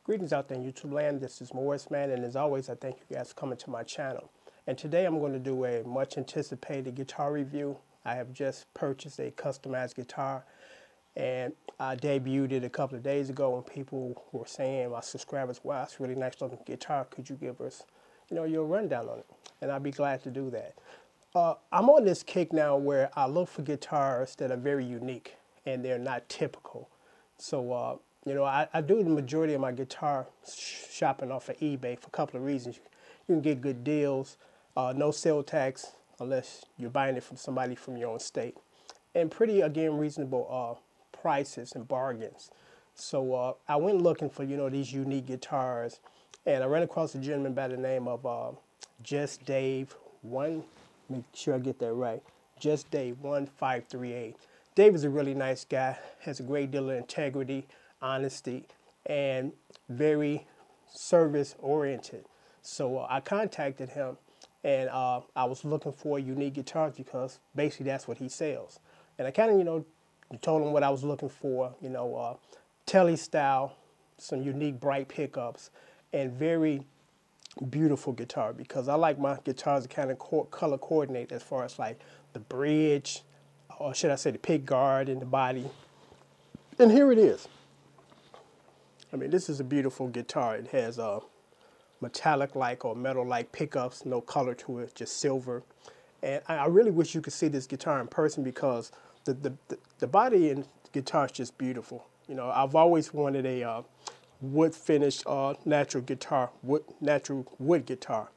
Greetings out there in YouTube land. This is Morris Man, and as always, I thank you guys for coming to my channel. And today I'm going to do a much anticipated guitar review. I have just purchased a customized guitar, and I debuted it a couple of days ago, and people were saying, my subscribers, wow, it's a really nice looking guitar. Could you give us, your rundown on it? And I'd be glad to do that. I'm on this kick now where I look for guitars that are very unique and they're not typical. So, I do the majority of my guitar shopping off of eBay for a couple of reasons. You can get good deals, no sale tax unless you're buying it from somebody from your own state, and pretty, again, reasonable prices and bargains. So I went looking for, these unique guitars, and I ran across a gentleman by the name of Just Dave One. Make sure I get that right. Just Dave 1538. Dave is a really nice guy, has a great deal of integrity, honesty, and very service oriented. So I contacted him, and I was looking for unique guitars because basically that's what he sells. And I kind of, told him what I was looking for, telly style, some unique bright pickups, and very beautiful guitar, because I like my guitars to kind of color coordinate as far as like the bridge, or should I say the pick guard and the body. And here it is. I mean, this is a beautiful guitar. It has metallic-like or metal-like pickups, no color to it, just silver. And I really wish you could see this guitar in person, because the body and guitar is just beautiful. I've always wanted a wood finished natural wood guitar.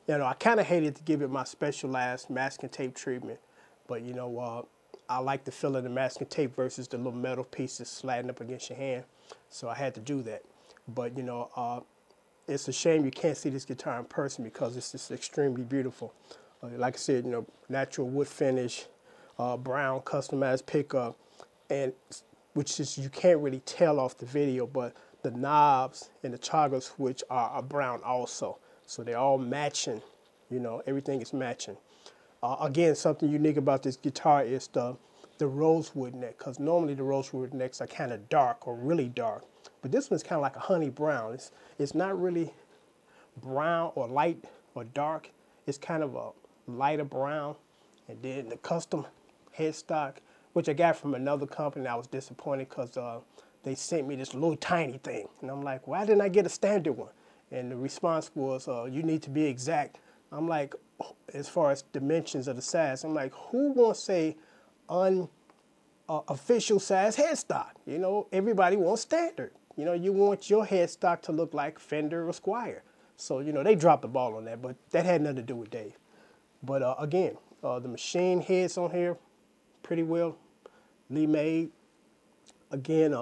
I kind of hated to give it my specialized masking tape treatment, but I like the feel of the masking tape versus the little metal pieces sliding up against your hand, so I had to do that. But it's a shame you can't see this guitar in person because it's just extremely beautiful. Like I said, natural wood finish, brown customized pickup, and which is, you can't really tell off the video, but the knobs and the toggle switch are brown also. So they're all matching, everything is matching. Again, something unique about this guitar is the rosewood neck, because normally the rosewood necks are kind of dark or really dark. But this one's kind of like a honey brown. It's not really brown or light or dark. It's kind of a lighter brown. And then the custom headstock, which I got from another company, I was disappointed because they sent me this little tiny thing. And I'm like, why didn't I get a standard one? And the response was, you need to be exact. I'm like, as far as dimensions of the size, I'm like, who wants a official size headstock? Everybody wants standard. You want your headstock to look like Fender or Squier. So, they dropped the ball on that, but that had nothing to do with Dave. But again, the machine heads on here, pretty well Lee made. Again,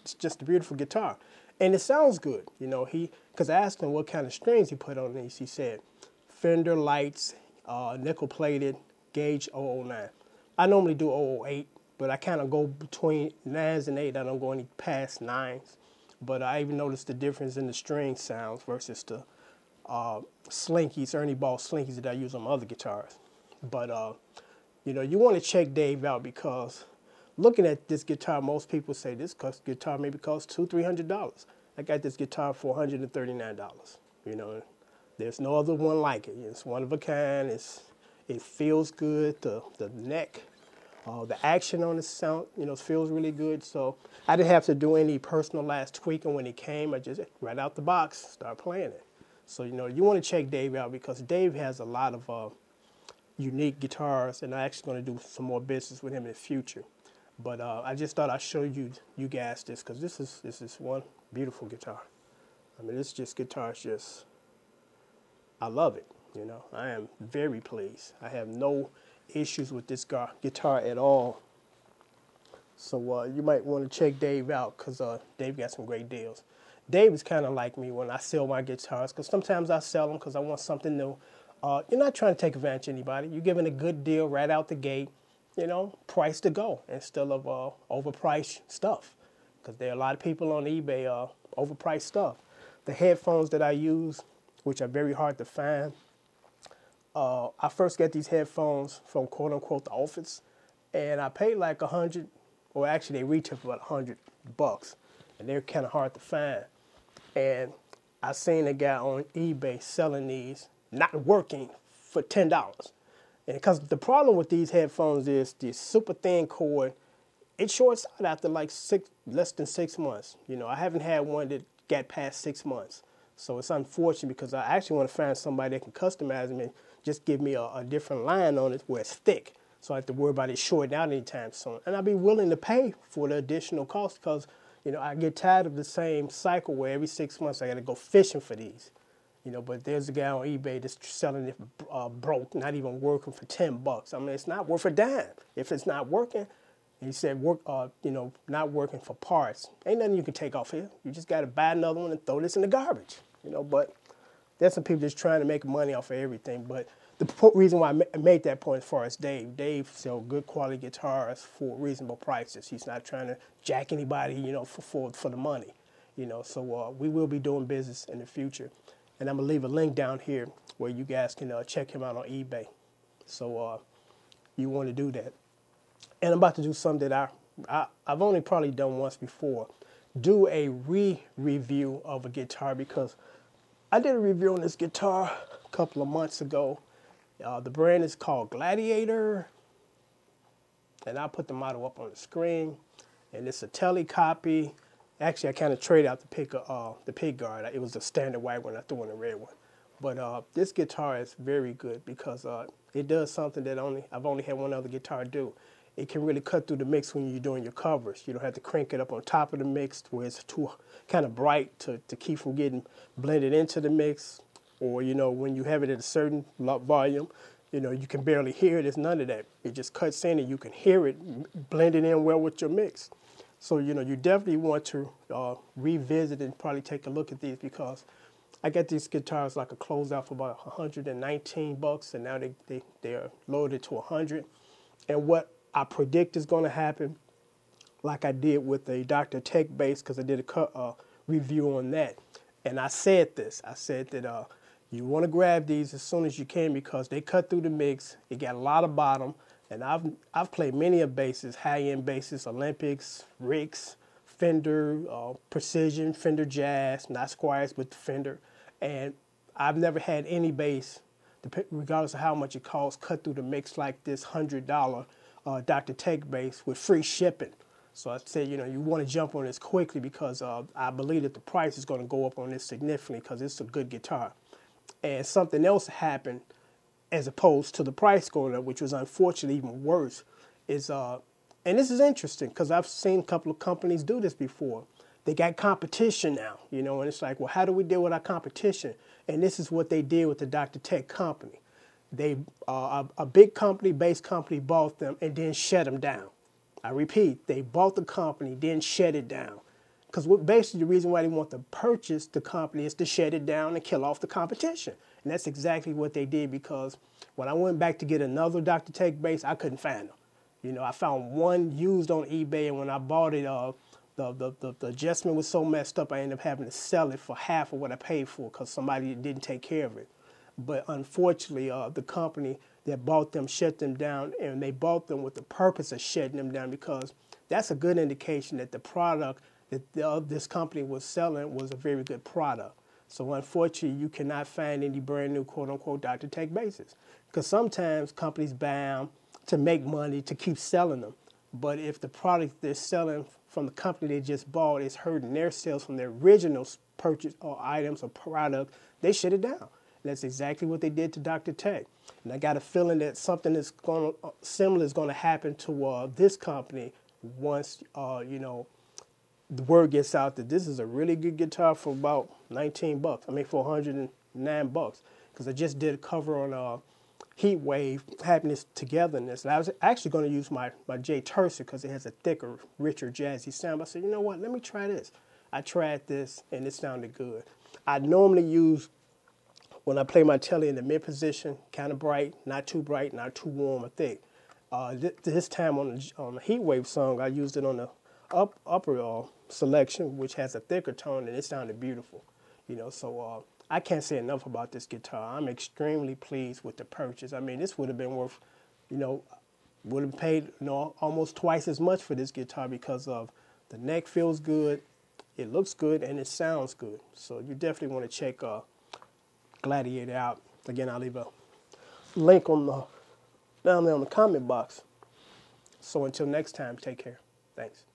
it's just a beautiful guitar, and it sounds good. Because I asked him what kind of strings he put on these. He said Fender lights, nickel plated, gauge 009. I normally do 008, but I kind of go between 9s and 8. I don't go any past 9s. But I even noticed the difference in the string sounds versus the slinkies, Ernie Ball slinkies that I use on my other guitars. But you want to check Dave out, because looking at this guitar, most people say this guitar maybe costs $200–300. I got this guitar for $139. There's no other one like it. It's one of a kind. It feels good. The neck, the action on the sound, feels really good. So I didn't have to do any personalized tweaking when it came. I just right out the box start playing it. So you want to check Dave out, because Dave has a lot of unique guitars, and I'm actually going to do some more business with him in the future. But I just thought I'd show you guys this, because this is one beautiful guitar. I mean, this guitar is just, I love it. I am very pleased. I have no issues with this guitar at all. So you might want to check Dave out, because Dave got some great deals. Dave is kind of like me when I sell my guitars, because sometimes I sell them because I want something new. You're not trying to take advantage of anybody. You're giving a good deal right out the gate. Price to go instead of overpriced stuff, because there are a lot of people on eBay overpriced stuff. The headphones that I use, which are very hard to find, I first got these headphones from quote unquote the office, and I paid like 100, or actually they retail for about $100, and they're kind of hard to find. and I seen a guy on eBay selling these, not working, for $10. And because the problem with these headphones is the super thin cord, it shorts out after like less than 6 months. You know, I haven't had one that got past 6 months. So it's unfortunate because I actually want to find somebody that can customize them and just give me a different line on it where it's thick. So I have to worry about it shorting out anytime soon. And I'd be willing to pay for the additional cost because, you know, I get tired of the same cycle where every 6 months I got to go fishing for these. You know, but there's a guy on eBay that's selling it broke, not even working, for $10. I mean, it's not worth a dime. If it's not working, he said, you know, not working for parts. Ain't nothing you can take off here. You just got to buy another one and throw this in the garbage. You know, but there's some people just trying to make money off of everything. But the reason why I made that point as far as Dave sells good quality guitars for reasonable prices. He's not trying to jack anybody, you know, for the money. You know, so we will be doing business in the future. And I'm going to leave a link down here where you guys can check him out on eBay. So you want to do that. And I'm about to do something that I've only probably done once before. Do a review of a guitar, because I did a review on this guitar a couple of months ago. The brand is called Gladiator. And I'll put the model up on the screen. And it's a tele copy. Actually, I kind of traded out the pick guard. It was a standard white one. I threw in a red one. But this guitar is very good because it does something that I've only had one other guitar do. It can really cut through the mix when you're doing your covers. You don't have to crank it up on top of the mix where it's too kind of bright to keep from getting blended into the mix. Or, you know, when you have it at a certain volume, you know, you can barely hear it. There's none of that. It just cuts in and you can hear it blending in well with your mix. So, you know, you definitely want to revisit and probably take a look at these, because I got these guitars like a closeout for about $119, and now they are loaded to 100. And what I predict is going to happen, like I did with the Dr. Tech bass, because I did a review on that. And I said this. I said that you want to grab these as soon as you can because they cut through the mix. It got a lot of bottom. And I've played many of basses, high-end basses, Olympics, Ricks, Fender, Precision, Fender Jazz, not Squiers, but Fender. And I've never had any bass, regardless of how much it costs, cut through the mix like this $100 Dr. Tech bass with free shipping. So I said, you know, you want to jump on this quickly because I believe that the price is going to go up on this significantly because it's a good guitar. And something else happened as opposed to the price going up, which was unfortunately even worse, is, and this is interesting because I've seen a couple of companies do this before. They got competition now, you know, and it's like, well, how do we deal with our competition? And this is what they did with the Dr. Tech company. They, a big company, bass company, bought them and then shut them down. I repeat, they bought the company, then shut it down. Because basically the reason why they want to purchase the company is to shut it down and kill off the competition. And that's exactly what they did, because when I went back to get another Dr. Tech bass, I couldn't find them. You know, I found one used on eBay, and when I bought it, the adjustment was so messed up, I ended up having to sell it for half of what I paid for because somebody didn't take care of it. But unfortunately, the company that bought them shut them down, and they bought them with the purpose of shutting them down, because that's a good indication that the product that this company was selling was a very good product. So unfortunately, you cannot find any brand new quote-unquote Dr. Tech bases, because sometimes companies buy them to make money to keep selling them. But if the product they're selling from the company they just bought is hurting their sales from their original purchase or items or product, they shut it down. And that's exactly what they did to Dr. Tech. And I got a feeling that something that's similar is going to happen to this company once, you know, the word gets out that this is a really good guitar for about $19. I mean, for $109, because I just did a cover on Heat Wave, Happiness, Togetherness. And I was actually going to use my J Tercer because it has a thicker, richer, jazzy sound. But I said, you know what? Let me try this. I tried this, and it sounded good. I normally use, when I play my telly in the mid position, kind of bright, not too warm or thick. This time on the Heat Wave song, I used it on the upper selection, which has a thicker tone, and it sounded beautiful. You know, so I can't say enough about this guitar. I'm extremely pleased with the purchase. I mean, this would have been worth, you know, would have paid, you know, almost twice as much for this guitar because of the neck feels good. it looks good and it sounds good. So you definitely want to check Gladiator out. Again, I'll leave a link on the down there on the comment box. So until next time, take care. Thanks.